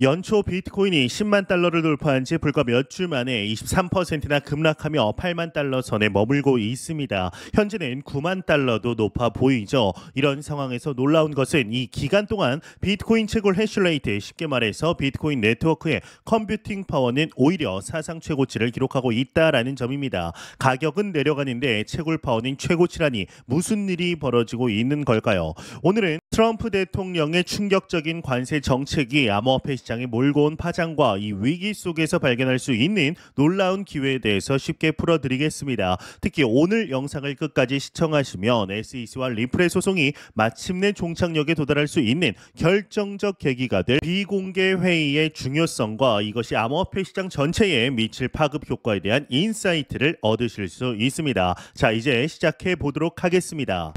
연초 비트코인이 10만 달러를 돌파한 지 불과 몇 주 만에 23%나 급락하며 8만 달러 선에 머물고 있습니다. 현재는 9만 달러도 높아 보이죠. 이런 상황에서 놀라운 것은 이 기간 동안 비트코인 채굴 해시레이트, 쉽게 말해서 비트코인 네트워크의 컴퓨팅 파워는 오히려 사상 최고치를 기록하고 있다라는 점입니다. 가격은 내려가는데 채굴 파워는 최고치라니 무슨 일이 벌어지고 있는 걸까요? 오늘은 트럼프 대통령의 충격적인 관세 정책이 암호화폐 시장에 몰고 온 파장과 이 위기 속에서 발견할 수 있는 놀라운 기회에 대해서 쉽게 풀어드리겠습니다. 특히 오늘 영상을 끝까지 시청하시면 SEC와 리플의 소송이 마침내 종착역에 도달할 수 있는 결정적 계기가 될 비공개 회의의 중요성과 이것이 암호화폐 시장 전체에 미칠 파급 효과에 대한 인사이트를 얻으실 수 있습니다. 자, 이제 시작해 보도록 하겠습니다.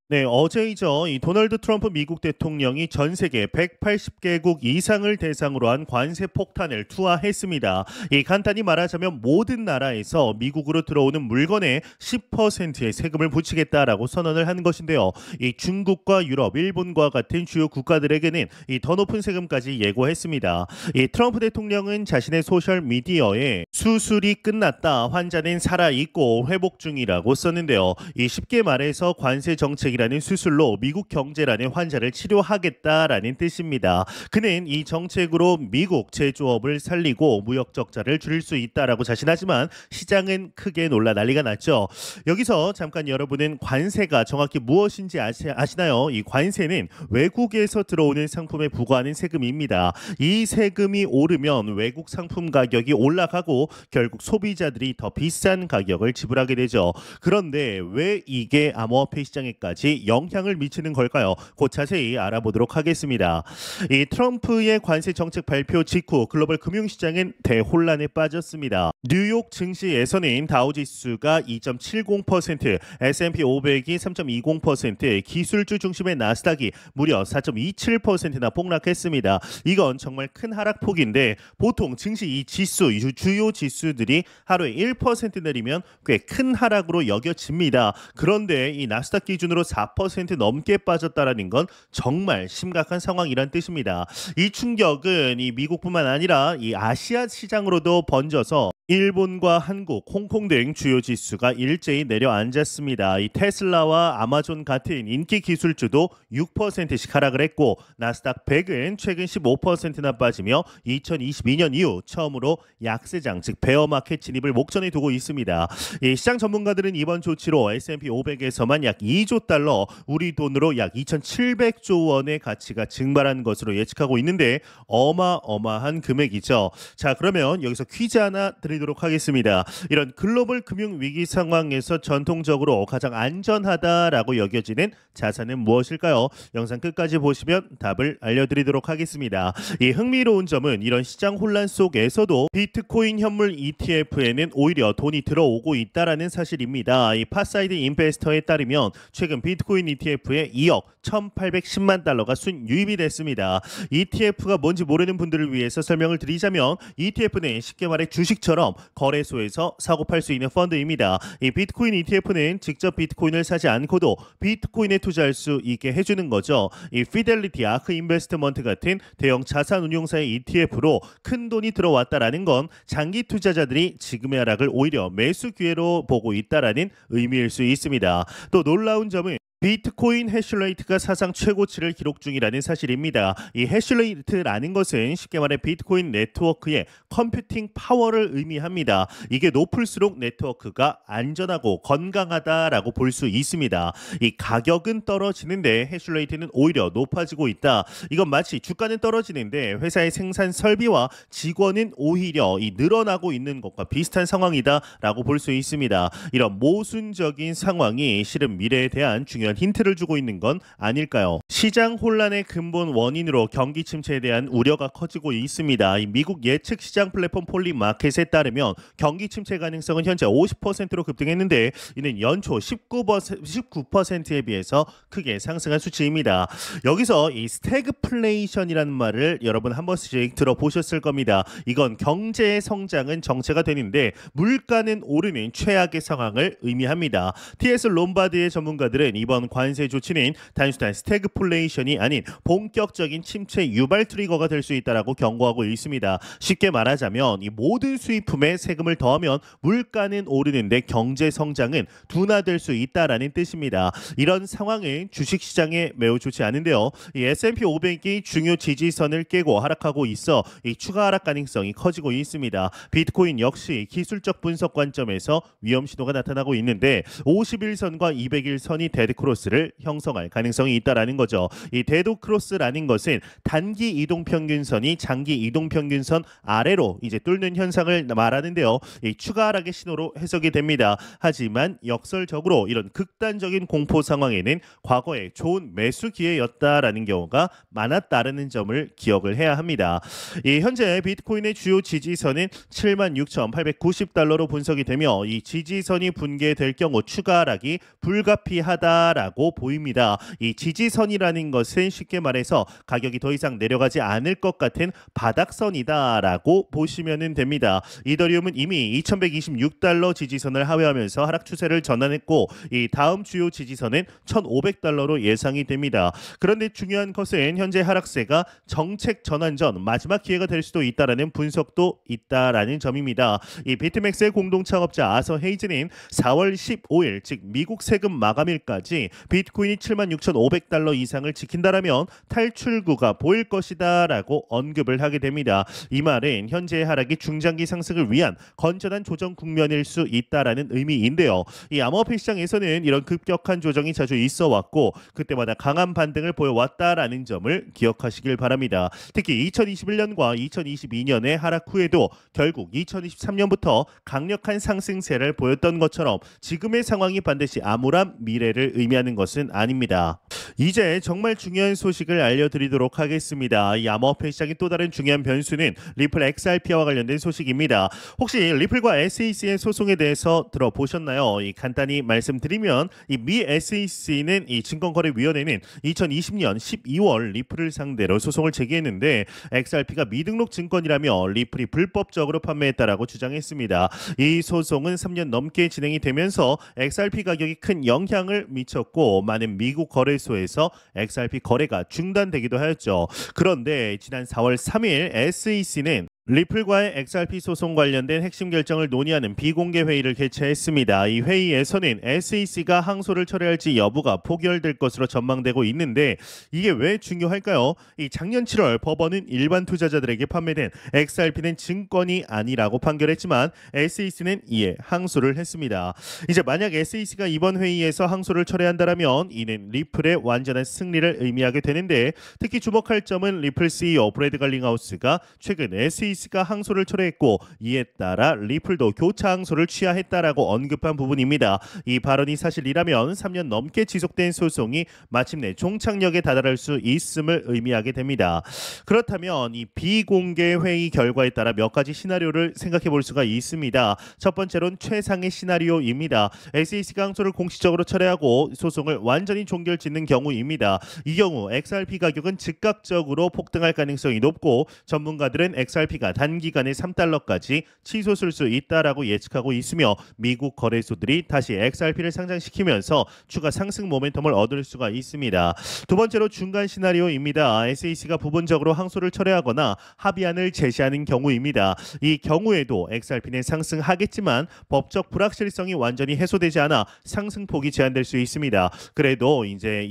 네, 어제이죠. 이 도널드 트럼프 미국 대통령이 전 세계 180개국 이상을 대상으로 한 관세 폭탄을 투하했습니다. 이 간단히 말하자면 모든 나라에서 미국으로 들어오는 물건에 10%의 세금을 붙이겠다라고 선언을 한 것인데요. 이 중국과 유럽, 일본과 같은 주요 국가들에게는 이 더 높은 세금까지 예고했습니다. 이 트럼프 대통령은 자신의 소셜 미디어에 수술이 끝났다, 환자는 살아 있고 회복 중이라고 썼는데요. 이 쉽게 말해서 관세 정책 이라는 수술로 미국 경제란의 환자를 치료하겠다라는 뜻입니다. 그는 이 정책으로 미국 제조업을 살리고 무역 적자를 줄일 수 있다라고 자신하지만 시장은 크게 놀라 난리가 났죠. 여기서 잠깐 여러분은 관세가 정확히 무엇인지 아시나요? 이 관세는 외국에서 들어오는 상품에 부과하는 세금입니다. 이 세금이 오르면 외국 상품 가격이 올라가고 결국 소비자들이 더 비싼 가격을 지불하게 되죠. 그런데 왜 이게 암호화폐 시장에까지 영향을 미치는 걸까요? 곧 자세히 알아보도록 하겠습니다. 이 트럼프의 관세 정책 발표 직후 글로벌 금융시장은 대혼란에 빠졌습니다. 뉴욕 증시에서는 다우지수가 2.70%, S&P 500이 3.20%, 기술주 중심의 나스닥이 무려 4.27%나 폭락했습니다. 이건 정말 큰 하락폭인데 보통 증시 이 지수, 주요 지수들이 하루에 1% 내리면 꽤 큰 하락으로 여겨집니다. 그런데 이 나스닥 기준으로 4% 넘게 빠졌다라는 건 정말 심각한 상황이란 뜻입니다. 이 충격은 이 미국뿐만 아니라 이 아시아 시장으로도 번져서 일본과 한국, 홍콩 등 주요 지수가 일제히 내려앉았습니다. 이 테슬라와 아마존 같은 인기 기술주도 6%씩 하락을 했고 나스닥 100은 최근 15%나 빠지며 2022년 이후 처음으로 약세장, 즉 베어마켓 진입을 목전에 두고 있습니다. 이 시장 전문가들은 이번 조치로 S&P 500에서만 약 2조 달러, 우리 돈으로 약 2,700조 원의 가치가 증발한 것으로 예측하고 있는데 어마어마한 금액이죠. 자, 그러면 여기서 퀴즈 하나 드리도록 하겠습니다. 이런 글로벌 금융 위기 상황에서 전통적으로 가장 안전하다라고 여겨지는 자산은 무엇일까요? 영상 끝까지 보시면 답을 알려드리도록 하겠습니다. 이 흥미로운 점은 이런 시장 혼란 속에서도 비트코인 현물 ETF에는 오히려 돈이 들어오고 있다라는 사실입니다. 이 파사이드 인베스터에 따르면 최근 비트코인 ETF에 2억 1,810만 달러가 순유입이 됐습니다. ETF가 뭔지 모르는 분들을 위해서 설명을 드리자면 ETF는 쉽게 말해 주식처럼 거래소에서 사고 팔 수 있는 펀드입니다. 이 비트코인 ETF는 직접 비트코인을 사지 않고도 비트코인에 투자할 수 있게 해주는 거죠. 이 피델리티, 아크 인베스트먼트 같은 대형 자산 운용사의 ETF로 큰 돈이 들어왔다라는 건 장기 투자자들이 지금의 하락을 오히려 매수 기회로 보고 있다라는 의미일 수 있습니다. 또 놀라운 점은 비트코인 해시레이트가 사상 최고치를 기록 중이라는 사실입니다. 이 해시레이트라는 것은 쉽게 말해 비트코인 네트워크의 컴퓨팅 파워를 의미합니다. 이게 높을수록 네트워크가 안전하고 건강하다라고 볼 수 있습니다. 이 가격은 떨어지는데 해시레이트는 오히려 높아지고 있다. 이건 마치 주가는 떨어지는데 회사의 생산 설비와 직원은 오히려 늘어나고 있는 것과 비슷한 상황이다라고 볼 수 있습니다. 이런 모순적인 상황이 실은 미래에 대한 중요한 힌트를 주고 있는 건 아닐까요? 시장 혼란의 근본 원인으로 경기 침체에 대한 우려가 커지고 있습니다. 이 미국 예측 시장 플랫폼 폴리마켓에 따르면 경기 침체 가능성은 현재 50%로 급등했는데 이는 연초 19%에 비해서 크게 상승한 수치입니다. 여기서 이 스태그플레이션이라는 말을 여러분 한 번씩 들어보셨을 겁니다. 이건 경제의 성장은 정체가 되는데 물가는 오르는 최악의 상황을 의미합니다. TS 롬바드의 전문가들은 이번 이번 관세 조치는 단순한 스태그플레이션이 아닌 본격적인 침체 유발 트리거가 될 수 있다라고 경고하고 있습니다. 쉽게 말하자면 이 모든 수입품에 세금을 더하면 물가는 오르는데 경제 성장은 둔화될 수 있다라는 뜻입니다. 이런 상황은 주식시장에 매우 좋지 않은데요. 이 S&P 500이 중요 지지선을 깨고 하락하고 있어 이 추가 하락 가능성이 커지고 있습니다. 비트코인 역시 기술적 분석 관점에서 위험 신호가 나타나고 있는데 51선과 200일선이 데드크로스를 형성할 가능성이 있다라는 거죠. 이 데드크로스라는 것은 단기 이동평균선이 장기 이동평균선 아래로 이제 뚫는 현상을 말하는데요. 이 추가 하락의 신호로 해석이 됩니다. 하지만 역설적으로 이런 극단적인 공포 상황에는 과거에 좋은 매수 기회였다라는 경우가 많았다라는 점을 기억을 해야 합니다. 이 현재 비트코인의 주요 지지선은 76,890달러로 분석이 되며 이 지지선이 붕괴될 경우 추가 하락이 불가피하다라고 보입니다. 이 지지선이라는 것은 쉽게 말해서 가격이 더 이상 내려가지 않을 것 같은 바닥선이다라고 보시면 됩니다. 이더리움은 이미 2126달러 지지선을 하회하면서 하락 추세를 전환했고 이 다음 주요 지지선은 1500달러로 예상이 됩니다. 그런데 중요한 것은 현재 하락세가 정책 전환 전 마지막 기회가 될 수도 있다라는 분석도 있다라는 점입니다. 이 비트맥스의 공동 창업자 아서 헤이즈는 4월 15일 즉 미국 세금 마감일까지 비트코인이 76,500달러 이상을 지킨다라면 탈출구가 보일 것이다라고 언급을 하게 됩니다. 이 말은 현재의 하락이 중장기 상승을 위한 건전한 조정 국면일 수 있다라는 의미인데요. 이 암호화폐 시장에서는 이런 급격한 조정이 자주 있어 왔고 그때마다 강한 반등을 보여왔다라는 점을 기억하시길 바랍니다. 특히 2021년과 2022년의 하락 후에도 결국 2023년부터 강력한 상승세를 보였던 것처럼 지금의 상황이 반드시 암울한 미래를 의미하는 것은 아닙니다. 이제 정말 중요한 소식을 알려드리도록 하겠습니다. 이 암호화폐 시장의 또 다른 중요한 변수는 리플 XRP와 관련된 소식입니다. 혹시 리플과 SEC의 소송에 대해서 들어보셨나요? 간단히 말씀드리면 이 미 SEC는 이 증권거래위원회는 2020년 12월 리플을 상대로 소송을 제기했는데 XRP가 미등록 증권이라며 리플이 불법적으로 판매했다라고 주장했습니다. 이 소송은 3년 넘게 진행이 되면서 XRP 가격이 큰 영향을 미쳤고 많은 미국 거래소에서 XRP 거래가 중단되기도 하였죠. 그런데 지난 4월 3일 SEC는 리플과의 XRP 소송 관련된 핵심 결정을 논의하는 비공개 회의를 개최했습니다. 이 회의에서는 SEC가 항소를 철회할지 여부가 포결될 것으로 전망되고 있는데 이게 왜 중요할까요? 이 작년 7월 법원은 일반 투자자들에게 판매된 XRP는 증권이 아니라고 판결했지만 SEC는 이에 항소를 했습니다. 이제 만약 SEC가 이번 회의에서 항소를 철회한다면 이는 리플의 완전한 승리를 의미하게 되는데 특히 주목할 점은 리플 CEO 브래드 갈링하우스가 최근 SEC가 항소를 철회했고 이에 따라 리플도 교차 항소를 취하했다라고 언급한 부분입니다. 이 발언이 사실이라면 3년 넘게 지속된 소송이 마침내 종착역에 다다를 수 있음을 의미하게 됩니다. 그렇다면 이 비공개 회의 결과에 따라 몇 가지 시나리오를 생각해 볼 수가 있습니다. 첫 번째로는 최상의 시나리오입니다. SEC가 항소를 공식적으로 철회하고 소송을 완전히 종결짓는 경우입니다. 이 경우 XRP 가격은 즉각적으로 폭등할 가능성이 높고 전문가들은 XRP가 단기간에 3달러까지 치솟을 수 있다라고 예측하고 있으며 미국 거래소들이 다시 XRP를 상장시키면서 추가 상승 모멘텀을 얻을 수가 있습니다. 두 번째로 중간 시나리오입니다. SEC가 부분적으로 항소를 철회하거나 합의안을 제시하는 경우입니다. 이 경우에도 XRP는 상승하겠지만 법적 불확실성이 완전히 해소되지 않아 상승폭이 제한될 수 있습니다. 그래도 이제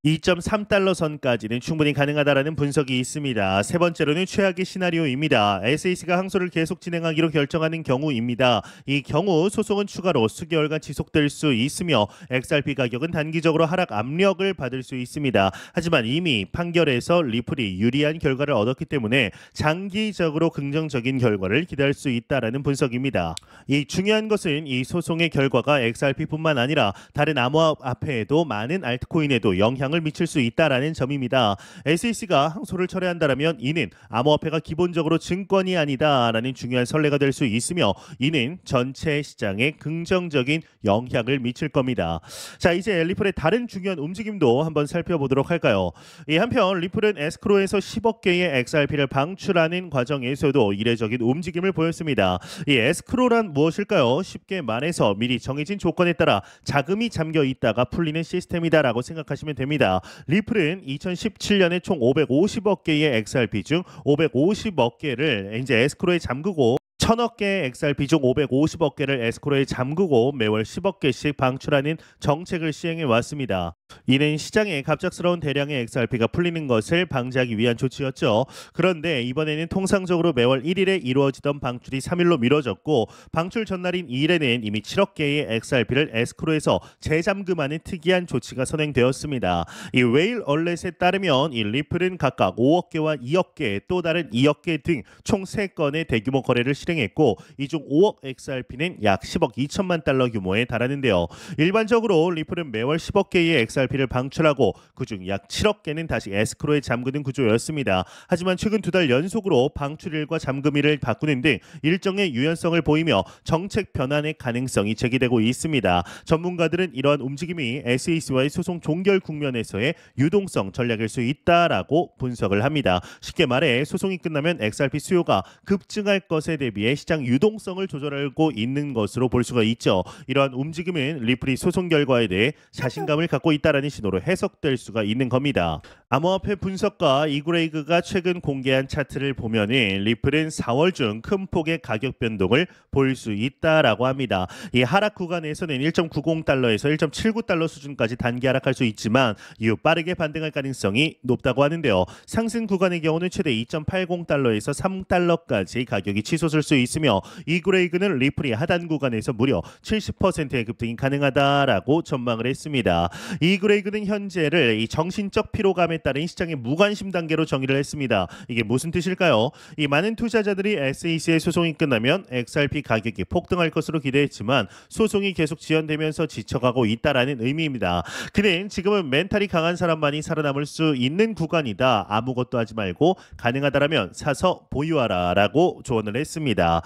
2.3달러 선까지는 충분히 가능하다라는 분석이 있습니다. 세 번째로는 최악의 시나리오입니다. SEC가 항소를 계속 진행하기로 결정하는 경우입니다. 이 경우 소송은 추가로 수개월간 지속될 수 있으며 XRP 가격은 단기적으로 하락 압력을 받을 수 있습니다. 하지만 이미 판결에서 리플이 유리한 결과를 얻었기 때문에 장기적으로 긍정적인 결과를 기대할 수 있다라는 분석입니다. 이 중요한 것은 이 소송의 결과가 XRP뿐만 아니라 다른 암호화폐에도 많은 알트코인에도 영향을 영향을 미칠 수 있다라는 점입니다. SEC가 항소를 철회한다면 이는 암호화폐가 기본적으로 증권이 아니다라는 중요한 선례가 될 수 있으며 이는 전체 시장에 긍정적인 영향을 미칠 겁니다. 자, 이제 리플의 다른 중요한 움직임도 한번 살펴보도록 할까요? 한편 리플은 에스크로에서 10억 개의 XRP를 방출하는 과정에서도 이례적인 움직임을 보였습니다. 이 에스크로란 무엇일까요? 쉽게 말해서 미리 정해진 조건에 따라 자금이 잠겨 있다가 풀리는 시스템이다라고 생각하시면 됩니다. 리플은 2017년에 총 550억 개의 XRP 중 550억 개를 이제 에스크로에 잠그고 1000억 개의 XRP 중 550억 개를 에스크로에 잠그고 매월 10억 개씩 방출하는 정책을 시행해 왔습니다. 이는 시장에 갑작스러운 대량의 XRP가 풀리는 것을 방지하기 위한 조치였죠. 그런데 이번에는 통상적으로 매월 1일에 이루어지던 방출이 3일로 미뤄졌고 방출 전날인 2일에는 이미 7억 개의 XRP를 에스크로에서 재잠금하는 특이한 조치가 선행되었습니다. 이 웨일 얼렛에 따르면 이 리플은 각각 5억 개와 2억 개, 또 다른 2억 개 등 총 3건의 대규모 거래를 실행했고 이 중 5억 XRP는 약 10억 2천만 달러 규모에 달하는데요. 일반적으로 리플은 매월 10억 개의 XRP를 방출하고 그중 약 7억 개는 다시 에스크로에 잠그는 구조였습니다. 하지만 최근 2달 연속으로 방출일과 잠금일을 바꾸는 등 일정의 유연성을 보이며 정책 변환의 가능성이 제기되고 있습니다. 전문가들은 이러한 움직임이 SEC와의 소송 종결 국면에서의 유동성 전략일 수 있다라고 분석을 합니다. 쉽게 말해 소송이 끝나면 XRP 수요가 급증할 것에 대비해 시장 유동성을 조절하고 있는 것으로 볼 수가 있죠. 이러한 움직임은 리플이 소송 결과에 대해 자신감을 갖고 있다라는 신호로 해석될 수가 있는 겁니다. 암호화폐 분석가 이그레이그가 최근 공개한 차트를 보면은 리플은 4월 중 큰 폭의 가격 변동을 볼 수 있다라고 합니다. 이 하락 구간에서는 1.90달러에서 1.79달러 수준까지 단기 하락할 수 있지만 이후 빠르게 반등할 가능성이 높다고 하는데요. 상승 구간의 경우는 최대 2.80달러에서 3달러까지 가격이 치솟을 수 있으며 이그레이그는 리플이 하단 구간에서 무려 70%의 급등이 가능하다라고 전망을 했습니다. 이그레이그는 현재를 이 정신적 피로감에 따른 시장의 무관심 단계로 정의를 했습니다. 이게 무슨 뜻일까요? 이 많은 투자자들이 SEC의 소송이 끝나면 XRP 가격이 폭등할 것으로 기대했지만 소송이 계속 지연되면서 지쳐가고 있다라는 의미입니다. 그는 지금은 멘탈이 강한 사람만이 살아남을 수 있는 구간이다. 아무것도 하지 말고 가능하다라면 사서 보유하라라고 조언을 했습니다.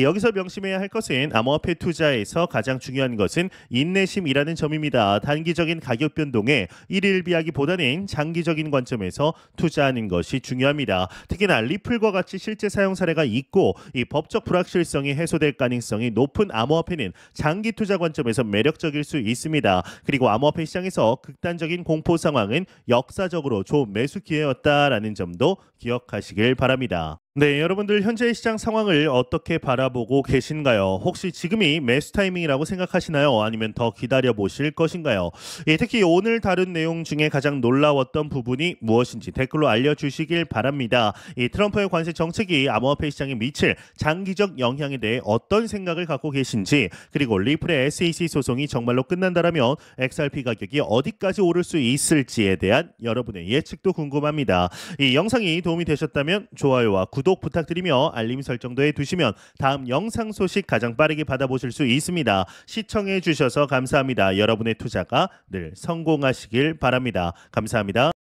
여기서 명심해야 할 것은 암호화폐 투자에서 가장 중요한 것은 인내심이라는 점입니다. 단기적인 가격 변동에 일일비하기보다는 장기적인 관점에서 투자하는 것이 중요합니다. 특히나 리플과 같이 실제 사용 사례가 있고 이 법적 불확실성이 해소될 가능성이 높은 암호화폐는 장기 투자 관점에서 매력적일 수 있습니다. 그리고 암호화폐 시장에서 극단적인 공포 상황은 역사적으로 좋은 매수 기회였다라는 점도 기억하시길 바랍니다. 네, 여러분들 현재 시장 상황을 어떻게 바라보고 계신가요? 혹시 지금이 매수 타이밍이라고 생각하시나요? 아니면 더 기다려 보실 것인가요? 특히 오늘 다룬 내용 중에 가장 놀라웠던 부분이 무엇인지 댓글로 알려주시길 바랍니다. 트럼프의 관세 정책이 암호화폐 시장에 미칠 장기적 영향에 대해 어떤 생각을 갖고 계신지, 그리고 리플의 SEC 소송이 정말로 끝난다라면 XRP 가격이 어디까지 오를 수 있을지에 대한 여러분의 예측도 궁금합니다. 이 영상이 도움이 되셨다면 좋아요와 구독 부탁드리며 알림 설정도 해두시면 다음 영상 소식 가장 빠르게 받아보실 수 있습니다. 시청해 주셔서 감사합니다. 여러분의 투자가 늘 성공하시길 바랍니다. 감사합니다.